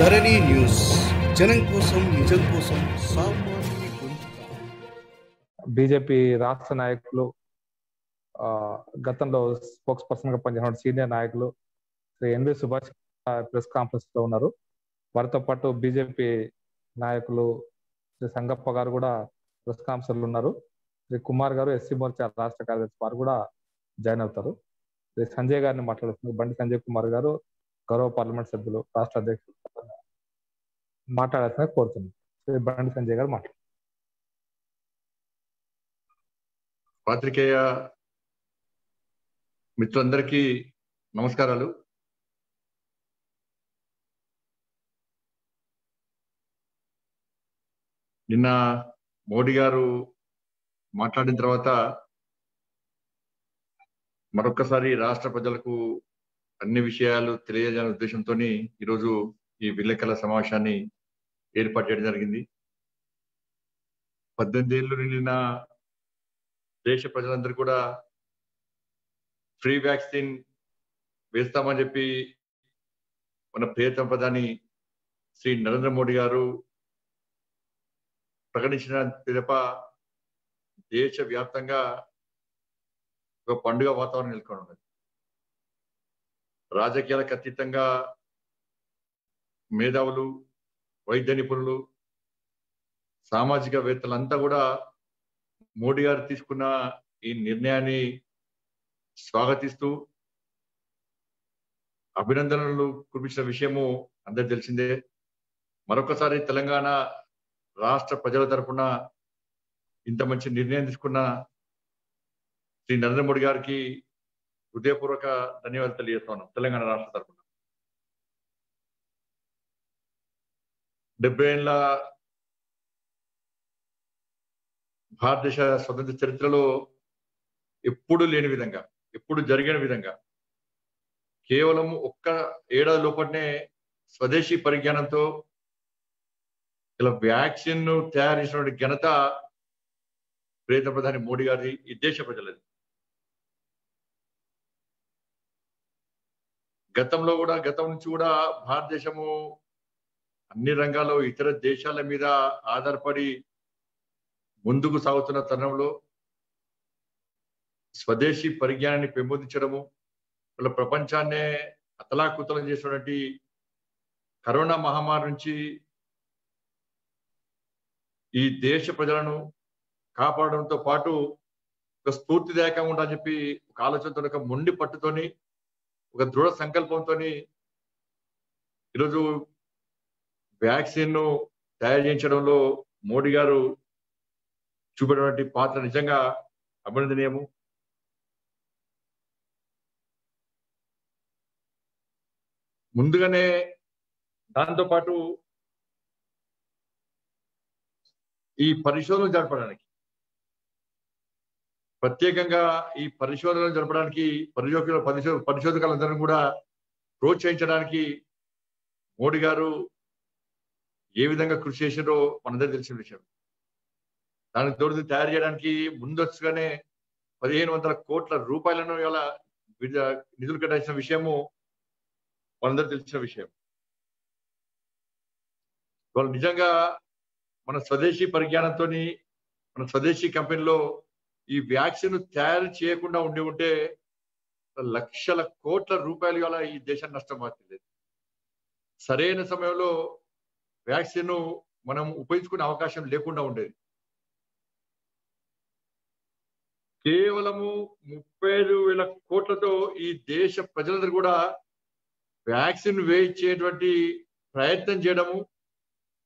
ధరణి news జనం కోసం నిజం కోసం సామాన్య గొంతుక. బీజేపీ రాష్ట్ర నాయకులు, గతంలో స్పోక్స్ పర్సన్ గా పనిచేసిన సీనియర్ నాయకులు Shri N V Subhash press conference లో ఉన్నారు. వారితో పాటు బీజేపీ నాయకులు శ్రీ సంగప్ప గారు కూడా ప్రెస్ కాన్ఫరెన్స్ లో ఉన్నారు. శ్రీ కుమార్ గారు ఎస్సీ మోర్చా రాష్ట్ర కార్యదర్శి వారు కూడా జాయిన్ అవుతారు. శ్రీ సంజయ్ గారిని మాట్లాడుతున్నారు. బండి సంజయ్ కుమార్ గారు గౌరవ పార్లమెంట్ సభ్యులు, రాష్ట్ర అధ్యక్షులు మాట్లాడాల్సిన కోరుతున్నాను. శ్రీ బండి సంజయ్ గారు మాట్లాడారు. పాత్రికేయ మిత్రులందరికీ నమస్కారాలు. నిన్న మోడీ గారు మాట్లాడిన తర్వాత మరొక్కసారి రాష్ట్ర ప్రజలకు అన్ని విషయాలు తెలియజేయాలనే ఉద్దేశంతో ఈరోజు ఈ విలేకరుల సమావేశాన్ని ఏర్పాటు చేయడం జరిగింది. 18 ఏళ్ళు నిండిన దేశ ప్రజలందరూ కూడా ఫ్రీ వ్యాక్సిన్ వేస్తామని చెప్పి మన ప్రియతమ ప్రధాని శ్రీ నరేంద్ర మోడీ గారు ప్రకటించిన పిదప దేశ వ్యాప్తంగా ఒక పండుగ వాతావరణం నెలకొని ఉన్నది. రాజకీయాలకు అతీతంగా మేధావులు, వైద్య నిపుణులు, సామాజికవేత్తలంతా కూడా మోడీ గారు తీసుకున్న ఈ నిర్ణయాన్ని స్వాగతిస్తూ అభినందనలు కురిపించిన విషయము అందరికి తెలిసిందే. మరొకసారి తెలంగాణ రాష్ట్ర ప్రజల తరఫున ఇంత మంచి నిర్ణయం తీసుకున్న శ్రీ నరేంద్ర మోడీ గారికి హృదయపూర్వక ధన్యవాదాలు తెలియజేస్తున్నాను. తెలంగాణ రాష్ట్ర తరఫున 70 ఏళ్ల భారతదేశ స్వతంత్ర చరిత్రలో ఎప్పుడు లేని విధంగా, ఎప్పుడు జరిగిన విధంగా కేవలం ఒక్క ఏడాది లోపలనే స్వదేశీ పరిజ్ఞానంతో ఇలా వ్యాక్సిన్ ను తయారు చేసినటువంటి ఘనత ప్రియతమ ప్రధాని మోడీ గారి, ఈ దేశ ప్రజలది. గతం నుంచి కూడా భారతదేశము అన్ని రంగాల్లో ఇతర దేశాల మీద ఆధారపడి ముందుకు సాగుతున్న తరుణంలో స్వదేశీ పరిజ్ఞానాన్ని పెంపొందించడము, ఇలా ప్రపంచాన్నే అతలాకుతలం చేసినటువంటి కరోనా మహమ్మారి నుంచి ఈ దేశ ప్రజలను కాపాడడంతో పాటు ఒక స్ఫూర్తిదాయకంగా ఉండాలని చెప్పి ఒక ఆలోచనతో, ఒక మొండి పట్టుతోని, ఒక దృఢ సంకల్పంతో ఈరోజు వ్యాక్సిన్ ను తయారు చేయించడంలో మోడీ గారు చూపినటువంటి పాత్ర నిజంగా అభినందనీయము. ముందుగానే దాంతోపాటు ఈ పరిశోధనలు జరపడానికి, ప్రత్యేకంగా ఈ పరిశోధనలు జరపడానికి పరిశోధకులందరూ కూడా ప్రోత్సహించడానికి మోడీ గారు ఏ విధంగా కృషి చేసారో మనందరూ తెలిసిన విషయం. దానికి తోడు తయారు చేయడానికి ముందస్తుగానే 1500 కోట్ల రూపాయలను ఇలా నిధులు కేటాయించిన విషయము మనందరూ తెలిసిన విషయం. వాళ్ళు నిజంగా మన స్వదేశీ పరిజ్ఞానంతో, మన స్వదేశీ కంపెనీలో ఈ వ్యాక్సిన్ తయారు చేయకుండా ఉంటే లక్షల కోట్ల రూపాయలు గల ఈ దేశాన్ని నష్టం అవుతుంది. సరైన సమయంలో వ్యాక్సిన్ మనం ఉపయోగించుకునే అవకాశం లేకుండా ఉండేది. కేవలము 35,000 కోట్లతో ఈ దేశ ప్రజలందరూ కూడా వ్యాక్సిన్ వేయించేటువంటి ప్రయత్నం చేయడము,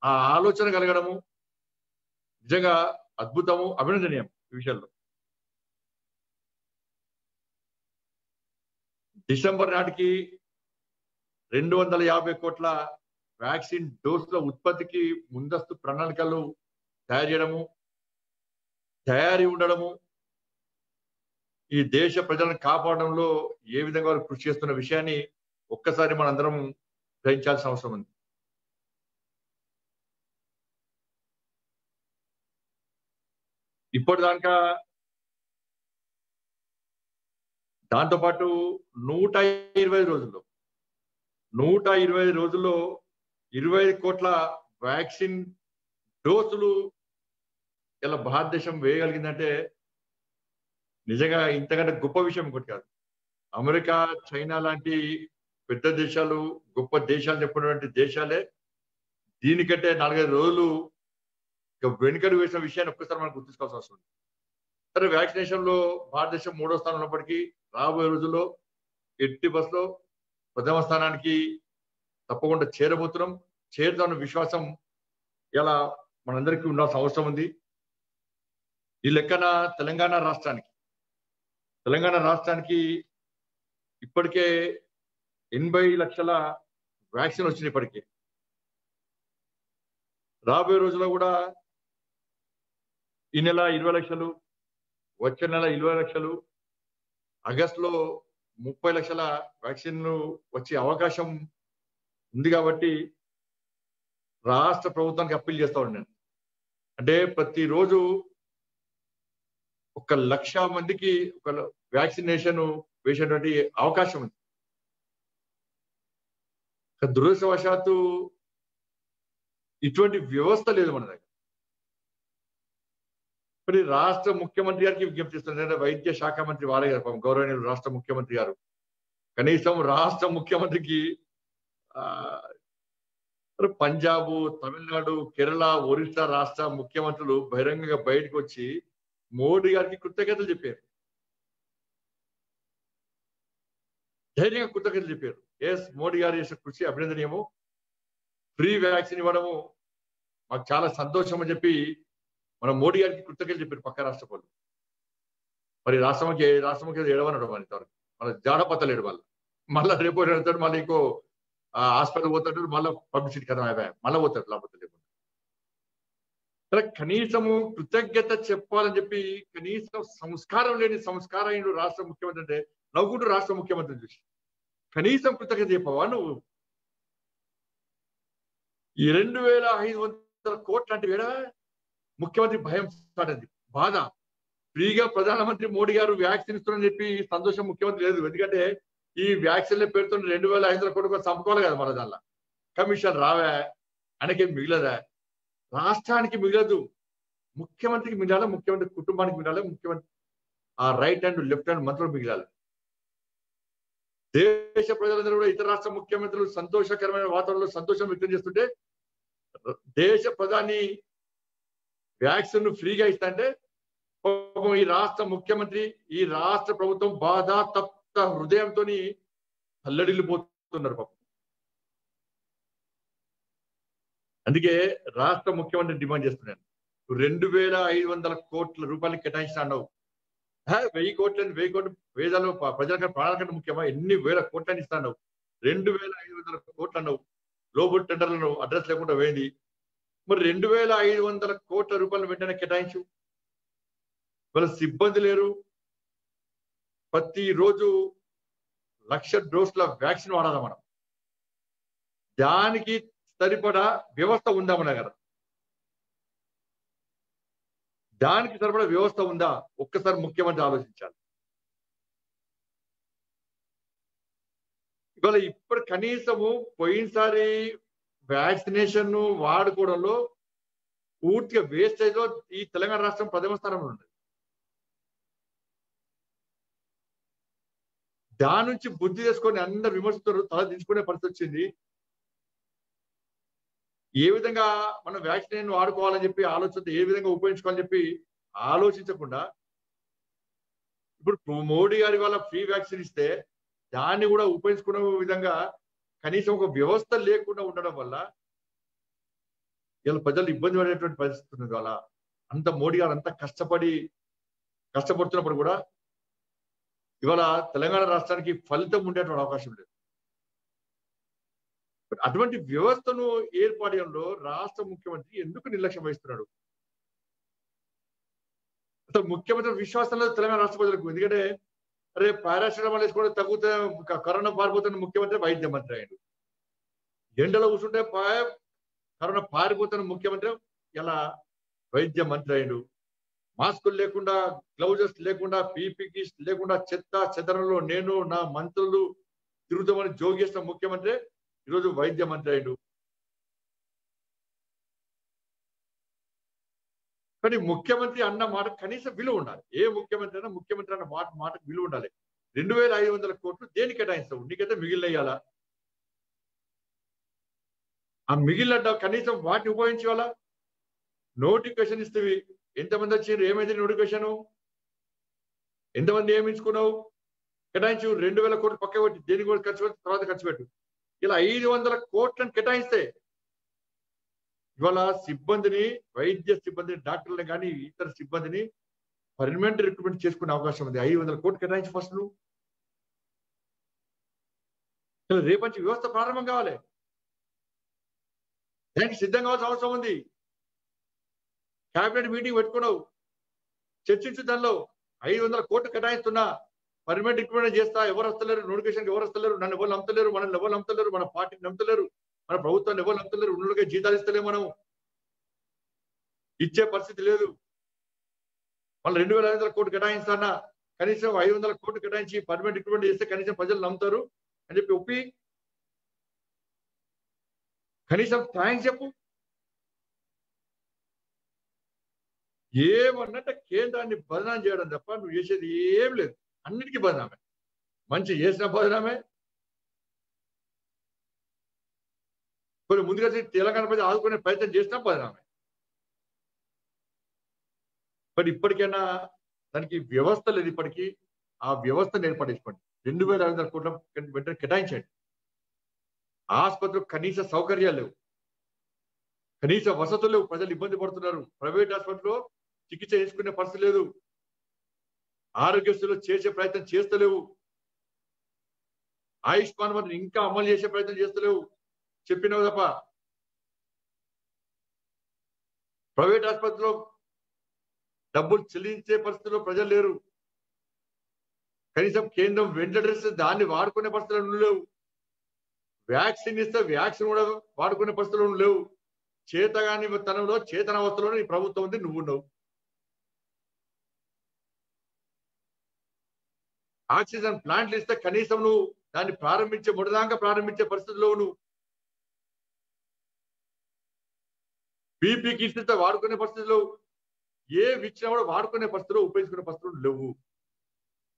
ఆ ఆలోచన కలగడము నిజంగా అద్భుతము, అభినందనీయం. ఈ విషయంలో డిసెంబర్ నాటికి 250 కోట్ల వ్యాక్సిన్ డోసుల ఉత్పత్తికి ముందస్తు ప్రణాళికలు తయారు చేయడము, తయారీ ఉండడము, ఈ దేశ ప్రజలను కాపాడడంలో ఏ విధంగా వారు కృషి చేస్తున్న విషయాన్ని ఒక్కసారి మనందరం గ్రహించాల్సిన అవసరం ఉంది. ఇప్పటిదాకా దాంతోపాటు 120 రోజుల్లో 25 కోట్ల వ్యాక్సిన్ డోసులు ఇలా భారతదేశం వేయగలిగిందంటే నిజంగా ఇంతకంటే గొప్ప విషయం ఇంకోటి కాదు. అమెరికా, చైనా లాంటి పెద్ద దేశాలు, గొప్ప దేశాలు చెప్పినటువంటి దేశాలే దీనికంటే 4-5 రోజులు వెనుకడు వేసిన విషయాన్ని ఒక్కసారి మనం గుర్తుంచుకోవాల్సిన అవసరం ఉంది. సరే, వ్యాక్సినేషన్ లో భారతదేశం 3వ స్థానం ఉన్నప్పటికీ రాబోయే రోజుల్లో ఎట్టి బస్లో ప్రథమ స్థానానికి తప్పకుండా చేరబోతున్నాం. చేరుతామన్న విశ్వాసం ఇలా మనందరికీ ఉండాల్సిన అవసరం ఉంది. ఈ లెక్కన తెలంగాణ రాష్ట్రానికి ఇప్పటికే 80 లక్షల వ్యాక్సిన్ వచ్చింది. ఇప్పటికే రాబోయే రోజుల్లో కూడా ఈ నెల 20 లక్షలు, వచ్చే నెల 20 లక్షలు, ఆగస్టులో 30 లక్షల వ్యాక్సిన్లు వచ్చే అవకాశం ఉంది. కాబట్టి రాష్ట్ర ప్రభుత్వానికి అప్పీల్ చేస్తా ఉన్నాను. అంటే ప్రతిరోజు 1 లక్ష మందికి ఒక వ్యాక్సినేషన్ వేసేటువంటి అవకాశం ఉంది. దురదృష్టవశాత్తు ఇటువంటి వ్యవస్థ లేదు మన దగ్గర. మరి రాష్ట్ర ముఖ్యమంత్రి గారికి విజ్ఞప్తి చేస్తున్నారు, వైద్య శాఖ మంత్రి వారే గారు, గౌరవనీయులు రాష్ట్ర ముఖ్యమంత్రి గారు, కనీసం రాష్ట్ర ముఖ్యమంత్రికి పంజాబ్, తమిళనాడు, కేరళ, ఒరిస్సా రాష్ట్ర ముఖ్యమంత్రులు బహిరంగంగా బయటకు వచ్చి మోడీ గారికి కృతజ్ఞతలు చెప్పారు. ధైర్యంగా కృతజ్ఞతలు చెప్పారు. ఎస్, మోడీ గారు చేసిన కృషి అభినందనీయము. ఫ్రీ వ్యాక్సిన్ ఇవ్వడము మాకు చాలా సంతోషం అని చెప్పి మన మోడీ గారికి కృతజ్ఞతలు చెప్పారు పక్క రాష్ట్ర వాళ్ళు. మరి రాష్ట్ర ముఖ్యమంత్రి ఏడవన్నాడు మరి ఇంతవరకు, మన జాడపత్తలేడు వాళ్ళు. మళ్ళీ రేపు వెళ్తాడు, మళ్ళీ ఇంకో హాస్పిటల్ పోతాడు, మళ్ళీ పబ్లిసిటీ కదా మళ్ళీ పోతాడు లేకపోతే లేకుండా. కనీసము కృతజ్ఞత చెప్పాలని చెప్పి కనీసం సంస్కారం లేని సంస్కారహీనుడు రాష్ట్ర ముఖ్యమంత్రి అంటే నవ్వుకుంటూ రాష్ట్ర ముఖ్యమంత్రి చూసి కనీసం కృతజ్ఞత చెప్పవా నువ్వు? ఈ 2500 కోట్లు అంటే వేడా ముఖ్యమంత్రి భయం స్టార్ట్ అయింది, బాధ. ఫ్రీగా ప్రధానమంత్రి మోడీ గారు వ్యాక్సిన్ ఇస్తున్నారని చెప్పి సంతోషం ముఖ్యమంత్రి లేదు. ఎందుకంటే ఈ వ్యాక్సిన్ల పేరుతో 2500 కోట్లు చంపుకోవాలి కదా. మన దానిలో కమిషన్ రావా, ఆయనకేం మిగిలదా, రాష్ట్రానికి మిగలదు, ముఖ్యమంత్రికి మిగలాలి, ముఖ్యమంత్రి కుటుంబానికి మిగలాలి, ముఖ్యమంత్రి ఆ రైట్ హ్యాండ్ లెఫ్ట్ హ్యాండ్ మంత్రులు మిగలాలి. దేశ ప్రజలందరూ కూడా ఇతర రాష్ట్ర ముఖ్యమంత్రులు సంతోషకరమైన వాతావరణంలో సంతోషం వ్యక్తం చేస్తుంటే దేశ ప్రధాని వ్యాక్సిన్ ఫ్రీగా ఇస్తా అంటే ఈ రాష్ట్ర ముఖ్యమంత్రి, ఈ రాష్ట్ర ప్రభుత్వం బాధ తప్త హృదయంతో అల్లడిల్లిపోతున్నారు పాపం. అందుకే రాష్ట్ర ముఖ్యమంత్రి డిమాండ్ చేస్తున్నాను, 2500 కోట్ల రూపాయలు కేటాయిస్తాను. 1000 కోట్లు వేదాలు ప్రజల ప్రాణాల కంటే ముఖ్యమా? ఎన్ని వేల కోట్లని ఇస్తాను? 2500 కోట్లు అన్నావు. గ్లోబల్ టెండర్లను అడ్రస్ లేకుండా వేయింది. మరి 2500 కోట్ల రూపాయలు వెంటనే కేటాయించు. వాళ్ళ సిబ్బంది లేరు. ప్రతిరోజు 1,00,000 డోసుల వ్యాక్సిన్ వాడాలి మనం. దానికి సరిపడా వ్యవస్థ ఉందా మన దగ్గర? దానికి సరిపడా వ్యవస్థ ఉందా? ఒక్కసారి ముఖ్యమంత్రి ఆలోచించాలి. ఇవాళ ఇప్పుడు కనీసము పోయినసారి వ్యాక్సినేషన్ వాడుకోవడంలో పూర్తిగా వేస్టేజ్ లో ఈ తెలంగాణ రాష్ట్రం ప్రథమ స్థానంలో ఉంది. దాని నుంచి బుద్ధి చేసుకొని అందరు విమర్శిస్తారు, తల దించుకునే పరిస్థితి వచ్చింది. ఏ విధంగా మనం వ్యాక్సిన్ వాడుకోవాలని చెప్పి ఆలోచన, ఏ విధంగా ఉపయోగించుకోవాలని చెప్పి ఆలోచించకుండా ఇప్పుడు మోడీ గారి వల్ల ఫ్రీ వ్యాక్సిన్ ఇస్తే దాన్ని కూడా ఉపయోగించుకునే విధంగా కనీసం ఒక వ్యవస్థ లేకుండా ఉండడం వల్ల ఇలా ప్రజలు ఇబ్బంది పడేటువంటి పరిస్థితి ఉంది. అలా అంత మోడీ గారు అంత కష్టపడుతున్నప్పుడు కూడా ఇవాళ తెలంగాణ రాష్ట్రానికి ఫలితం ఉండేటువంటి అవకాశం లేదు. అటువంటి వ్యవస్థను ఏర్పాటు చేయడంలో రాష్ట్ర ముఖ్యమంత్రి ఎందుకు నిర్లక్ష్యం వహిస్తున్నాడు? అసలు ముఖ్యమంత్రి విశ్వాసం లేదు తెలంగాణ రాష్ట్ర ప్రజలకు. ఎందుకంటే అరే పారాసిటమాల్ వేసుకుంటే తగ్గుతే కరోనా పారిపోతున్న ముఖ్యమంత్రి వైద్య మంత్రి అయ్యాడు. ఎండలో కూర్చుంటే కరోనా పారిపోతున్న ముఖ్యమంత్రి ఇలా వైద్య మంత్రి అయ్యాడు. మాస్కులు లేకుండా, గ్లౌజెస్ లేకుండా, పీపీకి లేకుండా చెత్త చెదరంలో నేను నా మంత్రులు తిరుగుతామని జోగేసిన ముఖ్యమంత్రి ఈరోజు వైద్య మంత్రి అయ్యాడు. కానీ ముఖ్యమంత్రి అన్న మాట కనీసం విలువ ఉండాలి. ఏ ముఖ్యమంత్రి అయినా ముఖ్యమంత్రి అన్న మాటకు విలువ ఉండాలి. 2500 కోట్లు దేనికి కేటాయిస్తావు? నీకైతే మిగిలినయ్యాలా? ఆ మిగిలిన కనీసం వాటిని ఉపయోగించాలా? నోటిఫికేషన్ ఇస్తేవి ఎంతమంది వచ్చారు? ఏమైంది నోటిఫికేషన్? ఎంతమంది నియమించుకున్నావు? కేటాయించు. 2000 కోట్లు పక్క పెట్టి దేనికి కూడా ఖర్చు పెట్టి తర్వాత ఖర్చు పెట్టు. ఇలా 500 కోట్లను కేటాయిస్తే ఇవాళ సిబ్బందిని, వైద్య సిబ్బందిని, డాక్టర్లను కానీ ఇతర సిబ్బందిని పర్మనెంట్ రిక్రూట్మెంట్ చేసుకునే అవకాశం ఉంది. 500 కోట్లు కేటాయించి ఫస్ట్ నువ్వు. రేపటి వ్యవస్థ ప్రారంభం కావాలి. దానికి సిద్ధం కావాల్సిన అవసరం ఉంది. క్యాబినెట్ మీటింగ్ పెట్టుకున్నావు, చర్చించు. దానిలో 500 కోట్లు కేటాయిస్తున్నా, పర్మనెంట్ రిక్రూట్మెంట్ చేస్తా. ఎవరు వస్తలేరు, నోటిఫికేషన్ ఎవరు వస్తలేరు, నన్ను ఎవరు నమ్ముతలేరు, మనల్ని ఎవరు నమ్ముతలేరు, మన పార్టీని నమ్ముతలేరు, మన ప్రభుత్వాన్ని ఎవరు నమ్ముతలేరు, ఉన్నోళ్ళకే జీతాలు ఇస్తలేము, మనం ఇచ్చే పరిస్థితి లేదు. మళ్ళీ 2500 కోట్లు కేటాయిస్తానా, కనీసం 500 కోట్లు కేటాయించి పర్మనెంట్ రిక్రూట్మెంట్ చేస్తే కనీసం ప్రజలు నమ్ముతారు అని చెప్పి ఒప్పి కనీసం థ్యాంక్స్ చెప్పు. ఏమన్నట్టు కేంద్రాన్ని బదనాం చేయడం తప్ప నువ్వు చేసేది ఏం లేదు. అన్నిటికీ బదనామే. మంచి చేసిన బదనామే. కొన్ని ముందుగా తెలంగాణ ప్రజలు ఆదుకునే ప్రయత్నం చేసినా బదనామే. మరి ఇప్పటికైనా దానికి వ్యవస్థ లేదు. ఇప్పటికీ ఆ వ్యవస్థను ఏర్పడించుకోండి. 2500 కోట్ల వెంటనే కేటాయించండి. ఆసుపత్రులు కనీస సౌకర్యాలు లేవు, కనీస వసతులు లేవు. ప్రజలు ఇబ్బంది పడుతున్నారు. ప్రైవేట్ హాస్పిటల్లో చికిత్స చేసుకునే పరిస్థితి లేదు. ఆరోగ్యశ్రీలో చేసే ప్రయత్నం చేస్తలేవు. ఆయుష్మాన్ భారత్ ఇంకా అమలు చేసే ప్రయత్నం చేస్తలేవు. చెప్పినవు తప్ప. ప్రైవేట్ ఆసుపత్రిలో డబ్బులు చెల్లించే పరిస్థితిలో ప్రజలు లేరు. కనీసం కేంద్రం వెంటనే దాన్ని వాడుకునే పరిస్థితులు లేవు. వ్యాక్సిన్ ఇస్తే వ్యాక్సిన్ కూడా వాడుకునే పరిస్థితులు లేవు. చేతగాని తనంలో చేతనావస్థలో ఈ ప్రభుత్వం ఉంది, నువ్వు ఉన్నావు. ఆక్సిజన్ ప్లాంట్లు ఇస్తే కనీసం నువ్వు దాన్ని ప్రారంభించే మొదటిదాకా ప్రారంభించే పరిస్థితుల్లో నువ్వు. బీపీ కిట్స్ వాడుకునే పరిస్థితులు, ఏ ఇచ్చినా కూడా వాడుకునే పరిస్థితులు, ఉపయోగించుకునే పరిస్థితులు లేవు.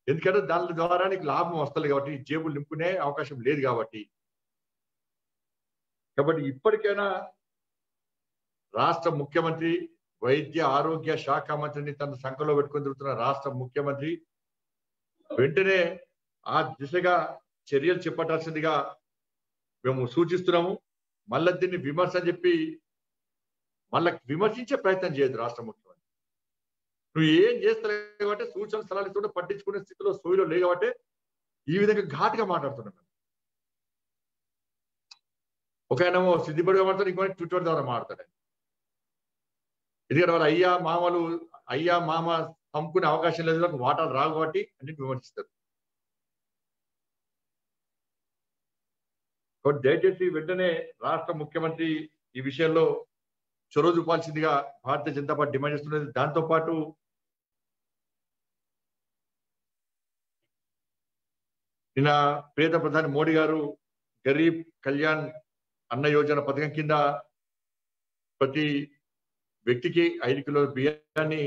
ఎందుకంటే దాని ద్వారా నీకు లాభం వస్తుంది కాబట్టి, జేబులు నింపుకునే అవకాశం లేదు కాబట్టి. ఇప్పటికైనా రాష్ట్ర ముఖ్యమంత్రి, వైద్య ఆరోగ్య శాఖ మంత్రిని తన సంఖలో పెట్టుకొని తిరుగుతున్న రాష్ట్ర ముఖ్యమంత్రి వెంటనే ఆ దిశగా చర్యలు చేపట్టాల్సిందిగా మేము సూచిస్తున్నాము. మళ్ళా దీన్ని విమర్శ చెప్పి మళ్ళా విమర్శించే ప్రయత్నం చేయదు రాష్ట్ర ముఖ్యమంత్రి. నువ్వు ఏం చేస్తలేవు కాబట్టి, సూచనలు సలహాలు ఇస్తుంటే పట్టించుకునే స్థితిలో సోయిలో లేవు కాబట్టి ఈ విధంగా ఘాటుగా మాట్లాడుతున్నాను. ఒక ఆయనేమో సిద్ధిపడిగా మాట్లాడు, ఇంకో ట్విట్టర్ ద్వారా మాట్లాడతాడు. ఎందుకంటే వాళ్ళు అయ్యా మామ పంపుకునే అవకాశం లేదు, నాకు వాటాలు రావు కాబట్టి అని విమర్శిస్తారు. కాబట్టి దయచేసి వెంటనే రాష్ట్ర ముఖ్యమంత్రి ఈ విషయంలో చొరవ చూపాల్సిందిగా భారతీయ జనతా పార్టీ డిమాండ్ చేస్తున్నది. దాంతో పాటు నిన్న పేద ప్రధాని మోడీ గారు గరీబ్ కళ్యాణ్ అన్న యోజన పథకం కింద ప్రతి వ్యక్తికి 5 కిలోల బియ్యాన్ని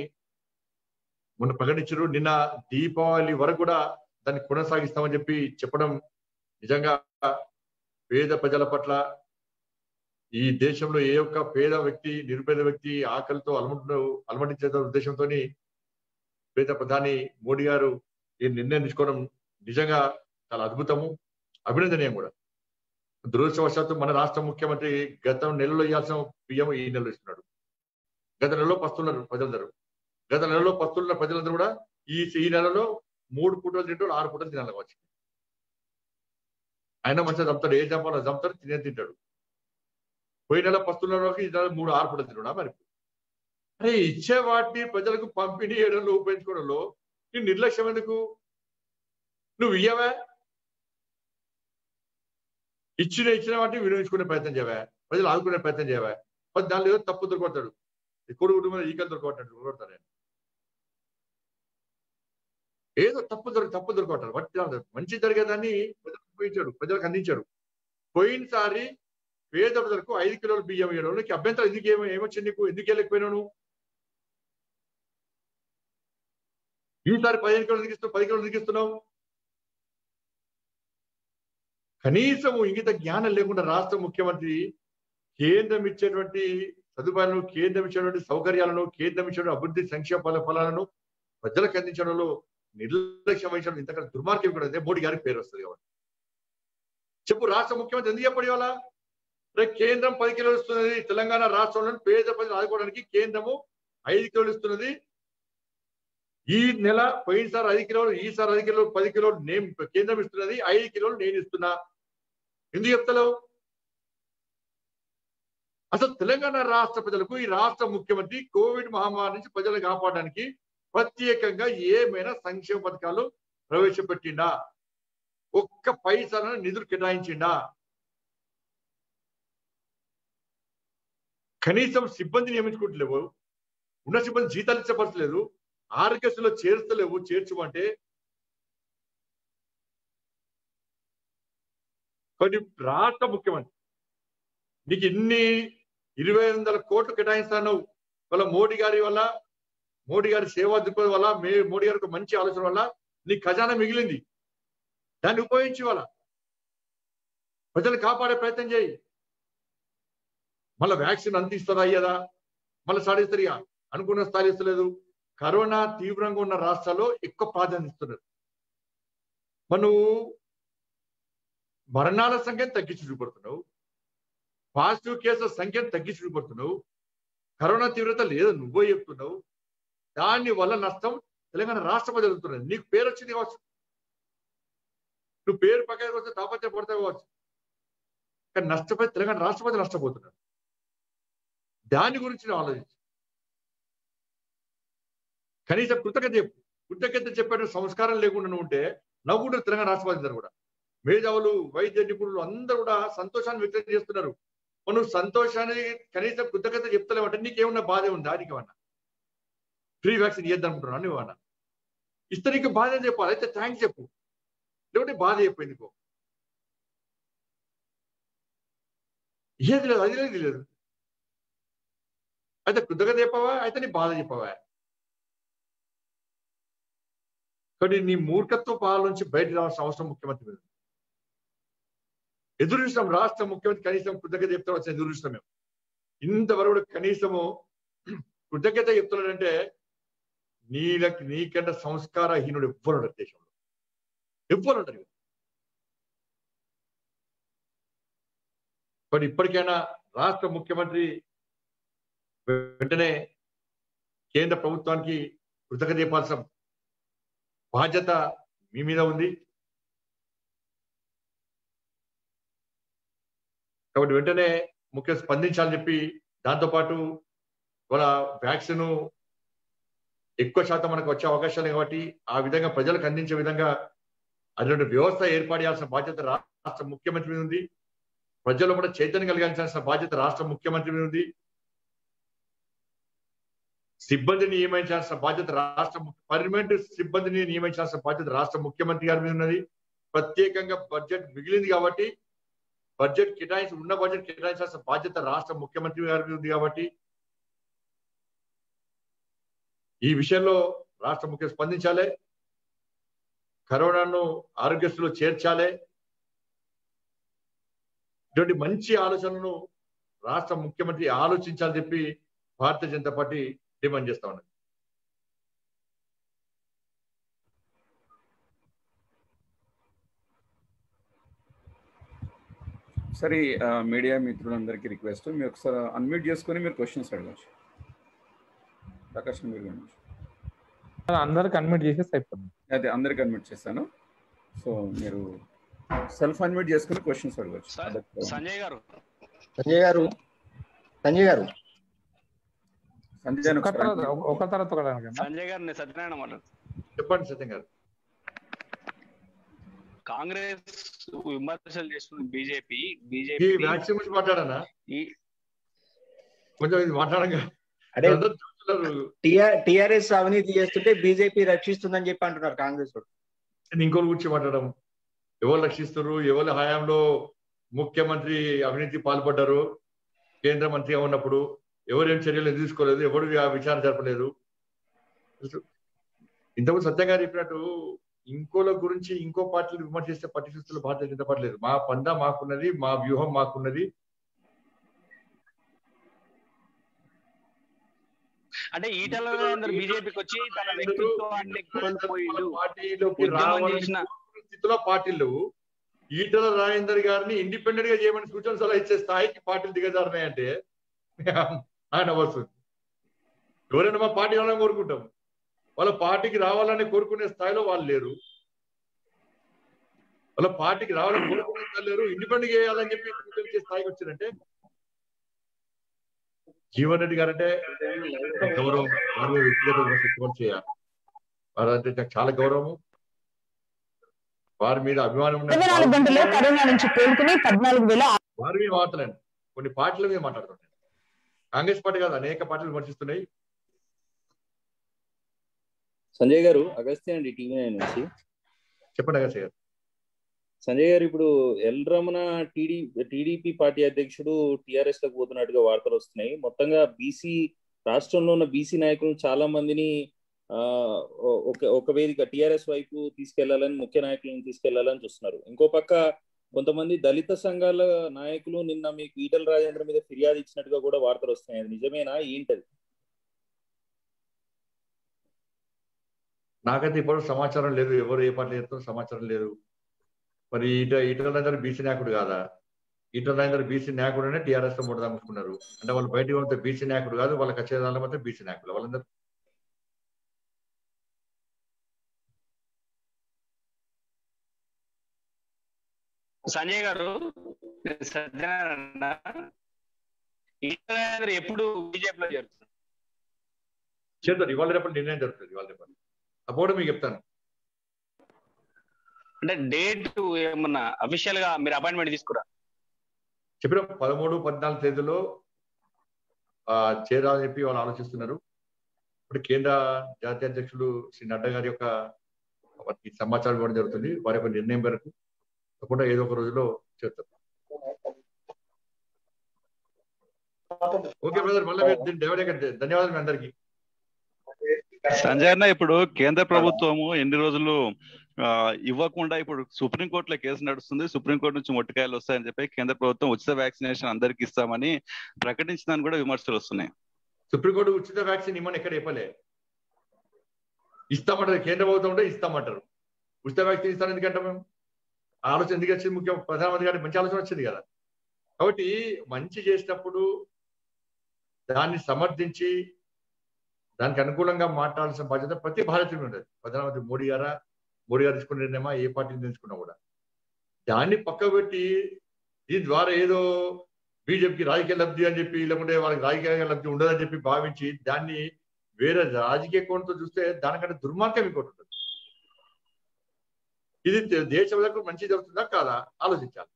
మొన్న ప్రకటించారు. నిన్న దీపావళి వరకు కూడా దాన్ని కొనసాగిస్తామని చెప్పి చెప్పడం నిజంగా పేద ప్రజల పట్ల, ఈ దేశంలో ఏ ఒక్క పేద వ్యక్తి, నిరుపేద వ్యక్తి ఆకలితో అలమటించే ఉద్దేశంతో పేద ప్రధాని మోడీ గారు ఈ నిర్ణయం తీసుకోవడం నిజంగా చాలా అద్భుతము, అభినందనీయం కూడా. దురదృష్టవశాత్తు మన రాష్ట్ర ముఖ్యమంత్రి గత నెలలో ఇవ్వాల్సిన బియ్యం ఈ నెలలో ఇస్తున్నాడు. గత నెలలో పస్తున్నారు ప్రజలందరూ. గత నెలలో పస్తున్న ప్రజలందరూ కూడా ఈ నెలలో 3 పూటలు తింటాడు, 6 పూటలు తినాలి వచ్చి. ఆయన మంచిగా చంపుతాడు, ఏ చంపాలో చంపుతాడు, తింటాడు. పోయిన నెల పస్తున్న ఈ నెల 3, 6 పూటలు తినడా మరి. అరే ఇచ్చే వాటిని ప్రజలకు పంపిణీ చేయడంలో, ఉపయోగించుకోవడంలో నీ నిర్లక్ష్యం ఎందుకు? నువ్వు ఇయ్యవా? ఇచ్చిన వాటిని వినియోగించుకునే ప్రయత్నం చేయవా? ప్రజలు ఆదుకునే ప్రయత్నం చేయవా? దానిలో ఏదో తప్పు దొరకొడతాడు, కొడుకు మీద ఈకలు దొరకొడతాడు, ఏదో తప్పు దొరకొట్టాడు. మంచి జరిగేదాన్ని ప్రజలకు ఉపయోగించాడు, ప్రజలకు అందించాడు. పోయినసారి పేద ప్రజలకు 5 కిలోల బియ్యం ఇవ్వడం నీకు అభ్యంతరం ఎందుకు? ఏమొచ్చింది నీకు? ఎందుకు వెళ్ళకపోయినావు? ఈసారి 15 కిలోలు దిగిస్తున్నావు, 10 కిలోలు దిగిస్తున్నావు. కనీసం ఇంగిత జ్ఞానం లేకుండా రాష్ట్ర ముఖ్యమంత్రి కేంద్రం ఇచ్చేటువంటి సదుపాయాలను, కేంద్రం ఇచ్చేటువంటి సౌకర్యాలను, కేంద్రం ఇచ్చేటువంటి అభివృద్ధి సంక్షేమ ఫలాలను ప్రజలకు అందించడంలో నిర్లక్ష్యం వహించడం ఇంతకన్నా దుర్మార్గం కూడా అదే మోడీ గారికి పేరు వస్తుంది. కాబట్టి చెప్పు, రాష్ట్ర ముఖ్యమంత్రి ఎందుకు చెప్పడం ఇవాళ? కేంద్రం 10 కిలోలు ఇస్తున్నది, తెలంగాణ రాష్ట్రంలో పేద ప్రజలు ఆదుకోవడానికి కేంద్రము 5 కిలోలు ఇస్తున్నది. ఈ నెల పోయినసారి 5 కిలోలు, ఈసారి 5 కిలోలు, 10 కిలోలు నేను కేంద్రం ఇస్తున్నది, 5 కిలోలు నేను ఇస్తున్నా. ఎందుకు చెప్తలేవు? అసలు తెలంగాణ రాష్ట్ర ప్రజలకు ఈ రాష్ట్ర ముఖ్యమంత్రి కోవిడ్ మహమ్మారి నుంచి ప్రజలను కాపాడడానికి ప్రత్యేకంగా ఏమైనా సంక్షేమ పథకాలు ప్రవేశపెట్టిండా? ఒక్క పైసలను నిధులు కేటాయించిండా? కనీసం సిబ్బంది నియమించుకుంటలేవు, ఉన్న సిబ్బంది జీతాలు ఇచ్చపరచలేదు, ఆరోగ్యశ్రీలో చేర్చలేవు. చేర్చమంటే కొన్ని రాష్ట్ర ముఖ్యమంత్రి నీకు ఇన్ని 2,500 కోట్లు కేటాయిస్తాను వాళ్ళ మోడీ గారి వల్ల, మోడీ గారి సేవా దృక్పథం వల్ల, మోడీ గారికి మంచి ఆలోచన వల్ల నీ ఖజానా మిగిలింది. దాన్ని ఉపయోగించి వాళ్ళ ప్రజలు కాపాడే ప్రయత్నం చేయి. మళ్ళీ వ్యాక్సిన్ అంత ఇస్తారా అయ్యదా? మళ్ళీ సాధిస్తారియా? అనుకున్న స్థాయి ఇస్తలేదు. కరోనా తీవ్రంగా ఉన్న రాష్ట్రాల్లో ఎక్కువ ప్రాధాన్యత ఇస్తున్నారు. మనం మరణాల సంఖ్యను తగ్గించి చూపడుతున్నావు, పాజిటివ్ కేసుల సంఖ్యను తగ్గించి చూపడుతున్నావు, కరోనా తీవ్రత లేదు నువ్వో చెప్తున్నావు. దాని వల్ల నష్టం తెలంగాణ రాష్ట్రం జరుగుతున్నది. నీకు పేరు వచ్చింది కావచ్చు, నువ్వు పేరు పక్కన వస్తే తాపత్రయ పడతావు కావచ్చు, కానీ నష్టపోయి తెలంగాణ రాష్ట్రపతి నష్టపోతున్నాడు. దాని గురించి ఆలోచించు. కనీసం కృతజ్ఞత చెప్పే సంస్కారం లేకుండా ఉంటే నవ్వుకుంటారు తెలంగాణ రాష్ట్రపతి కూడా. మేధావులు, వైద్య నిపుణులు అందరూ కూడా సంతోషాన్ని వ్యక్తం చేస్తున్నారు. మనం సంతోషాన్ని కనీసం కృతజ్ఞత చెప్తలేమంటే నీకేమన్నా బాధ ఉందా? నీకేమన్నా ఫ్రీ వ్యాక్సిన్ ఇద్దామనుకుంటున్నాను నువ్వన్నా ఇస్తే నీకు బాధ అని చెప్పాలి. అయితే థ్యాంక్స్ చెప్పు, లేకుంటే బాధ చెప్పు. ఎందుకో ఏది లేదు, అది లేదు, లేదు. అయితే కృతజ్ఞత చెప్పవా, అయితే నీ బాధ చెప్పవా? కానీ నీ మూర్ఖత్వ పాల నుంచి బయట రావాల్సిన అవసరం ముఖ్యమంత్రి మీద. ఎదురు చూసినాం రాష్ట్ర ముఖ్యమంత్రి కనీసం కృతజ్ఞత చెప్తా వచ్చిన ఎదురు చూసినాం మేము. ఇంతవరకు కనీసము కృతజ్ఞత చెప్తున్నాడంటే నీకన్నా సంస్కారహీనుడు ఎవ్వరు ఉండరు దేశంలో, ఎవ్వరు ఉండరు. కానీ ఇప్పటికైనా రాష్ట్ర ముఖ్యమంత్రి వెంటనే కేంద్ర ప్రభుత్వానికి కృతజ్ఞత చెప్పాల్సిన బాధ్యత మీ మీద ఉంది. కాబట్టి వెంటనే ముఖ్య స్పందించాలని చెప్పి, దాంతోపాటు వాళ్ళ వ్యాక్సిన్ ఎక్కువ శాతం మనకు వచ్చే అవకాశాలు కాబట్టి ఆ విధంగా ప్రజలకు అందించే విధంగా అటువంటి వ్యవస్థ ఏర్పాటు చేయాల్సిన బాధ్యత రాష్ట్ర ముఖ్యమంత్రి మీద ఉంది. ప్రజల్లో కూడా చైతన్యం కలిగించాల్సిన బాధ్యత రాష్ట్ర ముఖ్యమంత్రి మీద ఉంది. సిబ్బందిని నియమించాల్సిన బాధ్యత పర్మనెంట్ సిబ్బందిని నియమించాల్సిన బాధ్యత రాష్ట్ర ముఖ్యమంత్రి గారి మీద ఉన్నది. ప్రత్యేకంగా బడ్జెట్ మిగిలింది కాబట్టి బడ్జెట్ ఉన్న బడ్జెట్ కేటాయించాల్సిన బాధ్యత రాష్ట్ర ముఖ్యమంత్రి గారి మీద ఉంది. కాబట్టి ఈ విషయంలో రాష్ట్ర ముఖ్య స్పందించాలి, కరోనాను ఆరోగ్యశ్రీలో చేర్చాలి. ఇటువంటి మంచి ఆలోచనలను రాష్ట్ర ముఖ్యమంత్రి ఆలోచించాలని చెప్పి భారతీయ జనతా పార్టీ డిమాండ్ చేస్తా ఉన్నది. సరే, మీడియా మిత్రులందరికీ రిక్వెస్ట్, మీరు ఒకసారి అన్మ్యూట్ చేసుకొని మీరు క్వశ్చన్స్ అడగచ్చు. ప్రకాష్ మీరు అందరికి అన్మ్యూట్ చేసేసి అయిపోయింది. అదే అందరికి అన్మ్యూట్ చేశాను. సో మీరు సెల్ఫ్ అన్మ్యూట్ చేసుకుని క్వశ్చన్స్ అడగచ్చు. సంజయ్ గారు ఒక తర్వాత సంజయ్ గారు నేను సత్యనారాయణ మాట్లాడు. చెప్పండి సత్యం గారు. కాంగ్రెస్ విమర్శలు చేస్తుంది బీజేపీ వ్యాక్సిన్ గురించి మాట్లాడానా? కొంచెం ఇది మాట్లాడంగా. అంటే టిఆర్ఎస్ అవినీతి చేస్తుంటే బీజేపీ రక్షిస్తుందని చెప్పి అంటున్నారు కాంగ్రెస్. ఇంకోటి గురించి మాట్లాడడం, ఎవరు రక్షిస్తారు, ఎవరి హయాంలో ముఖ్యమంత్రి అవినీతి పాల్పడ్డారు, కేంద్ర మంత్రిగా ఉన్నప్పుడు ఎవరేం చర్యలు తీసుకోలేదు, ఎవరు విచారణ జరపలేదు. ఇంతకుముందు సత్య గారు చెప్పినట్టు ఇంకోల గురించి ఇంకో పార్టీలు విమర్శిస్తే పట్టిస్తున్న భారతీయ జనతా పార్టీ లేదు. మా పందా మాకున్నది, మా వ్యూహం మాకున్నది. అంటే ఈటల రాజేందర్ బీజేపీకి వచ్చి తన వ్యక్తిత్వాన్ని కోల్పోయిండు, పార్టీలోకి ఉద్యమం రావాలని చేసిన స్థితిలో పార్టీలు ఈటల రాజేందర్ గారిని ఇండిపెండెంట్ గా చేయమని సూచన సలహా ఇచ్చే స్థాయికి పార్టీలు దిగజారున్నాయంటే ఆయన వస్తుంది. ఎవరైనా మా పార్టీ వాళ్ళని కోరుకుంటాం, వాళ్ళ పార్టీకి రావాలని కోరుకునే స్థాయిలో వాళ్ళు లేరు. వాళ్ళ పార్టీకి రావాలని కోరుకునే స్థాయి లేరు. ఇండిపెండెంట్ చేయాలని చెప్పి సూచించే స్థాయికి వచ్చిందంటే జీవన్ రెడ్డి గారంటే గౌరవం, వారి వ్యక్తిగత విమర్శించడం చేయాలి. వారంటే నాకు చాలా గౌరవము, వారి మీద అభిమానం ఉన్నది. 24 గంటల్లో కరోనా నుంచి కోలుకుని 14,000 వారి మీద మాట్లాడండి, కొన్ని పార్టీల మీద మాట్లాడుతున్నాను. కాంగ్రెస్ పార్టీ కాదు, అనేక పార్టీలు విమర్శిస్తున్నాయి. సంజయ్ గారు, అగస్త్య అండి, టీవీ9 నుంచి. చెప్పండి అగస్త్య గారు. సంజయ్ గారు, ఇప్పుడు ఎల్ రమణ టీడీపీ పార్టీ అధ్యక్షుడు టిఆర్ఎస్ లకు పోతున్నట్టుగా వార్తలు వస్తున్నాయి. మొత్తంగా రాష్ట్రంలో ఉన్న బీసీ నాయకులను చాలా మందిని ఒక వేదిక టిఆర్ఎస్ వైపు తీసుకెళ్లాలని, ముఖ్య నాయకులను తీసుకెళ్లాలని చూస్తున్నారు. ఇంకో పక్క కొంతమంది దళిత సంఘాల నాయకులు నిన్న మీకు ఈటల రాజేంద్ర మీద ఫిర్యాదు ఇచ్చినట్టుగా కూడా వార్తలు వస్తున్నాయి. అది నిజమేనా, ఏంటది? నాకైతే ఇప్పుడు సమాచారం లేదు, ఎవరు ఏ పార్టీ చేస్తారో సమాచారం లేదు. మరి ఈటల రాజేందర్ బీసీ నాయకుడు కాదా? ఈటల రాజేందర్ బీసీ నాయకుడు అనే టీఆర్ఎస్ లో ముడదాముకున్నారు అంటే వాళ్ళు బయటకు వెళ్తే బీసీ నాయకుడు కాదు, వాళ్ళకి వచ్చే దానిలో మాత్రం బీసీ నాయకులు వాళ్ళందరూ. సంజయ్ గారు, ఈటల రాజేందర్ ఎప్పుడు బీజేపీలో చేరుతుంది? చేద్దాం, ఇవాళ రేపటి నిర్ణయం జరుగుతుంది. ఇవాళ రేపటి అప్పుడు మీకు చెప్తాను. అంటే డేట్ ఏమన్నా అఫీషియల్ గా మీరు అపాయింట్మెంట్ తీసుకురా? చెప్పిన 13, 14 తేదీలో చేరాలని చెప్పి వాళ్ళు ఆలోచిస్తున్నారు. ఇప్పుడు కేంద్ర జాతీయ అధ్యక్షులు శ్రీ నడ్డా గారి యొక్క వారికి సమాచారం ఇవ్వడం జరుగుతుంది. వారి యొక్క నిర్ణయం మేరకు తప్పకుండా ఏదో ఒక రోజులో చేస్తారు. ఓకే బ్రదర్, మళ్ళీ ధన్యవాదాలు మీ అందరికీ. సంజయ్ అన్న, ఇప్పుడు కేంద్ర ప్రభుత్వము ఎన్ని రోజులు ఇవ్వకుండా ఇప్పుడు సుప్రీంకోర్టులో కేసు నడుస్తుంది. సుప్రీంకోర్టు నుంచి మొట్టికాయలు వస్తాయని చెప్పి కేంద్ర ప్రభుత్వం ఉచిత వ్యాక్సినేషన్ అందరికి ఇస్తామని ప్రకటించిందని కూడా విమర్శలు వస్తున్నాయి. సుప్రీంకోర్టు ఉచిత వ్యాక్సిన్ ఇవ్వని ఎక్కడ చెప్పలే. ఇస్తామంటారు, కేంద్ర ప్రభుత్వం ఉంటే ఇస్తామంటారు. ఉచిత వ్యాక్సిన్ ఇస్తాను ఎందుకంటే మేము ఆలోచన ఎందుకు వచ్చింది? ముఖ్యం ప్రధానమంత్రి గారికి మంచి ఆలోచన వచ్చింది కదా. కాబట్టి మంచి చేసినప్పుడు దాన్ని సమర్థించి దానికి అనుకూలంగా మాట్లాడాల్సిన బాధ్యత ప్రతి భారతీయుడు ఉండదు. ప్రధానమంత్రి మోడీ గారు తీసుకున్న నిర్ణయమా, ఏ పార్టీని తెలుసుకున్నా కూడా దాన్ని పక్క పెట్టి దీని ద్వారా ఏదో బీజేపీకి రాజకీయ లబ్ధి అని చెప్పి, లేకుంటే వాళ్ళకి రాజకీయ లబ్ధి ఉండదని చెప్పి భావించి దాన్ని వేరే రాజకీయ కోణంతో చూస్తే దానికంటే దుర్మార్గం ఇంకోటి ఉంటుంది. ఇది దేశంలో మంచి జరుగుతుందా కాదా ఆలోచించాలి.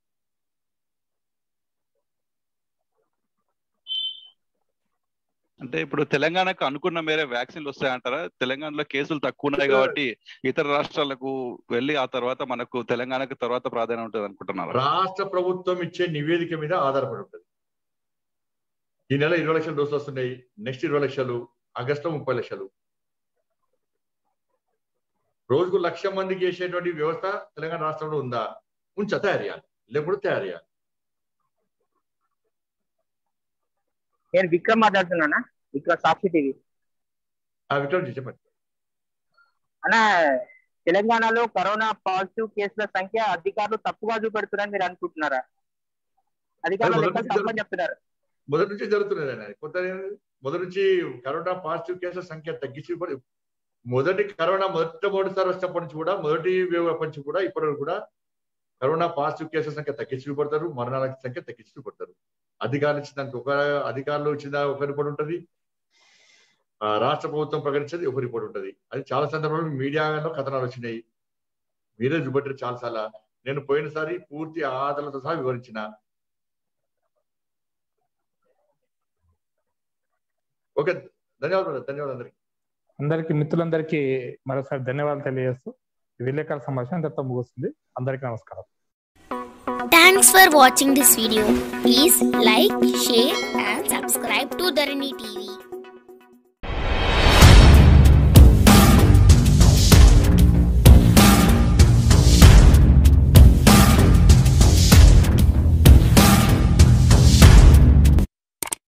అంటే ఇప్పుడు తెలంగాణకు అనుకున్న మేరే వ్యాక్సిన్లు వస్తాయంటారా? తెలంగాణలో కేసులు తక్కువ ఉన్నాయి కాబట్టి ఇతర రాష్ట్రాలకు వెళ్ళి ఆ తర్వాత మనకు తెలంగాణకు తర్వాత ప్రాధాన్యం ఉంటుంది అనుకుంటున్నారు. రాష్ట్ర ప్రభుత్వం ఇచ్చే నివేదిక మీద ఆధారపడి ఉంటుంది. ఈ నెల 20 లక్షల డోసులు వస్తున్నాయి, నెక్స్ట్ 20 లక్షలు, ఆగస్టులో 30 లక్షలు. రోజుకు 1,00,000 మందికి చేసేటువంటి వ్యవస్థ తెలంగాణ రాష్ట్రంలో ఉందా? తయారు చేయాలి, లేకపోతే తయారు చేయాలి. నేను విక్రమ్ మాట్లాడుతున్నానా, విక్రమ్ సాక్షి టీవీ. విక్రమ్ చెప్పండి అన్న. తెలంగాణలో కరోనా పాజిటివ్ కేసుల సంఖ్య అధికారులు తప్పుగా చూపెడుతున్నారని మీరు అనుకుంటున్నారా? అధికారులు తప్పని చెప్తున్నారు. మొదటి నుంచి జరుగుతున్నది కొత్త. మొదటి నుంచి కరోనా పాజిటివ్ కేసుల సంఖ్య తగ్గించి మొదటిసారి వచ్చినప్పటి నుంచి కూడా, మొదటి వేవ్ నుంచి కూడా ఇప్పటివరకు కూడా కరోనా పాజిటివ్ కేసుల సంఖ్య తగ్గించి చూపడతారు, మరణాల సంఖ్య తగ్గించి చూపడతారు. అధికారులు ఇచ్చిన అధికారులు ఇచ్చిన ఒక రిపోర్ట్ ఉంటుంది, రాష్ట్ర ప్రభుత్వం ప్రకటించేది ఒక రిపోర్ట్ ఉంటుంది. అది చాలా సందర్భాల్లో మీడియాలో కథనాలు వచ్చినాయి, మీరే చూపెట్టారు చాలాసార్లు. నేను పోయినసారి పూర్తి ఆధారాలతో సహా వివరించిన. ఓకే, ధన్యవాదాలు అందరికీ మిత్రులందరికీ మరోసారి ధన్యవాదాలు తెలియజేస్తూ విలేకరుల సమావేశం ఇంతతో ముగుస్తుంది. అందరికీ నమస్కారం. Thanks for watching this video. Please like, share and subscribe to Dharani TV.